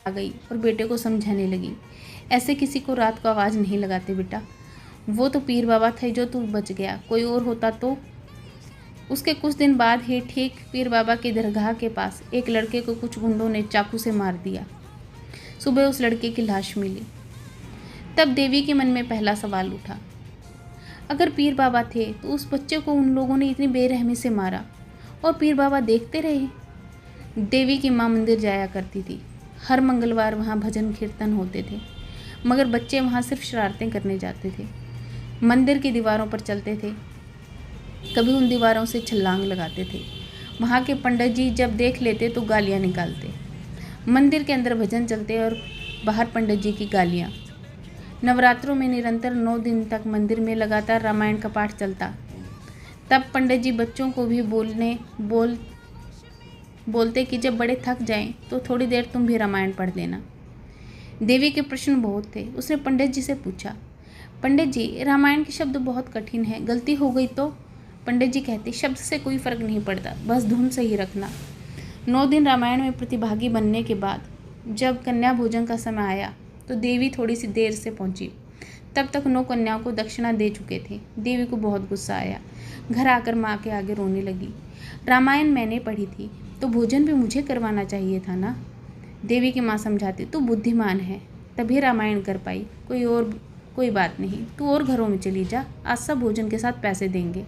आ गई और बेटे को समझाने लगी, ऐसे किसी को रात को आवाज़ नहीं लगाते बेटा, वो तो पीर बाबा थे जो तू बच गया, कोई और होता तो। उसके कुछ दिन बाद ही ठीक पीर बाबा की दरगाह के पास एक लड़के को कुछ गुंडों ने चाकू से मार दिया। सुबह उस लड़के की लाश मिली। तब देवी के मन में पहला सवाल उठा, अगर पीर बाबा थे तो उस बच्चे को उन लोगों ने इतनी बेरहमी से मारा और पीर बाबा देखते रहे। देवी की माँ मंदिर जाया करती थी। हर मंगलवार वहाँ भजन कीर्तन होते थे, मगर बच्चे वहाँ सिर्फ शरारतें करने जाते थे। मंदिर की दीवारों पर चलते थे, कभी उन दीवारों से छलांग लगाते थे। वहाँ के पंडित जी जब देख लेते तो गालियाँ निकालते। मंदिर के अंदर भजन चलते और बाहर पंडित जी की गालियाँ। नवरात्रों में निरंतर 9 दिन तक मंदिर में लगातार रामायण का पाठ चलता। तब पंडित जी बच्चों को भी बोलते कि जब बड़े थक जाएं तो थोड़ी देर तुम भी रामायण पढ़ लेना। देवी के प्रश्न बहुत थे। उसने पंडित जी से पूछा, पंडित जी रामायण के शब्द बहुत कठिन है, गलती हो गई तो? पंडित जी कहते, शब्द से कोई फर्क नहीं पड़ता, बस धुन सही रखना। 9 दिन रामायण में प्रतिभागी बनने के बाद जब कन्या भोजन का समय आया तो देवी थोड़ी सी देर से पहुंची। तब तक 9 कन्याओं को दक्षिणा दे चुके थे। देवी को बहुत गुस्सा आया। घर आकर माँ के आगे रोने लगी। रामायण मैंने पढ़ी थी तो भोजन भी मुझे करवाना चाहिए था ना। देवी की माँ समझाती, तू बुद्धिमान है तभी रामायण कर पाई, कोई बात नहीं, तू और घरों में चली जा, आज सब भोजन के साथ पैसे देंगे।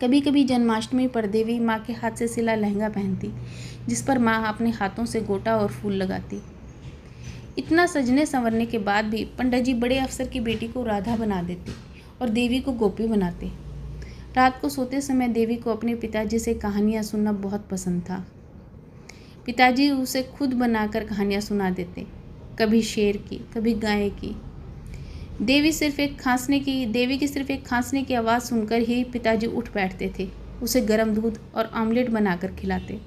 कभी कभी जन्माष्टमी पर देवी माँ के हाथ से सिला लहंगा पहनती, जिस पर माँ अपने हाथों से गोटा और फूल लगाती। इतना सजने संवरने के बाद भी पंडित जी बड़े अफसर की बेटी को राधा बना देते और देवी को गोपी बनाते। रात को सोते समय देवी को अपने पिताजी से कहानियाँ सुनना बहुत पसंद था। पिताजी उसे खुद बनाकर कहानियाँ सुना देते, कभी शेर की, कभी गाय की। देवी की सिर्फ एक खांसने की आवाज़ सुनकर ही पिताजी उठ बैठते थे। उसे गर्म दूध और ऑमलेट बनाकर खिलाते।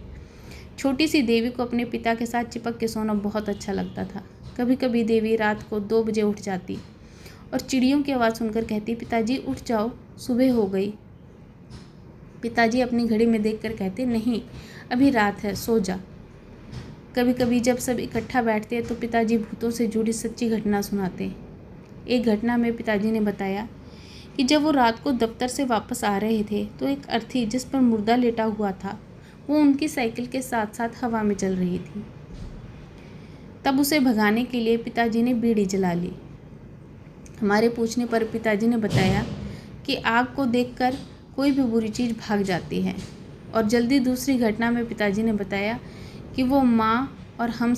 छोटी सी देवी को अपने पिता के साथ चिपक के सोना बहुत अच्छा लगता था। कभी कभी देवी रात को 2 बजे उठ जाती और चिड़ियों की आवाज़ सुनकर कहती, पिताजी उठ जाओ, सुबह हो गई। पिताजी अपनी घड़ी में देखकर कहते, नहीं, अभी रात है, सो जा। कभी कभी जब सब इकट्ठा बैठते तो पिताजी भूतों से जुड़ी सच्ची घटना सुनाते। एक घटना में पिताजी ने बताया कि जब वो रात को दफ्तर से वापस आ रहे थे तो एक अर्थी जिस पर मुर्दा लेटा हुआ था वो उनकी साइकिल के साथ साथ हवा में चल रही थी। तब उसे भगाने के लिए पिताजी ने बीड़ी जला ली। हमारे पूछने पर पिताजी ने बताया कि आग को देखकर कोई भी बुरी चीज़ भाग जाती है। और जल्दी दूसरी घटना में पिताजी ने बताया कि वो माँ और हम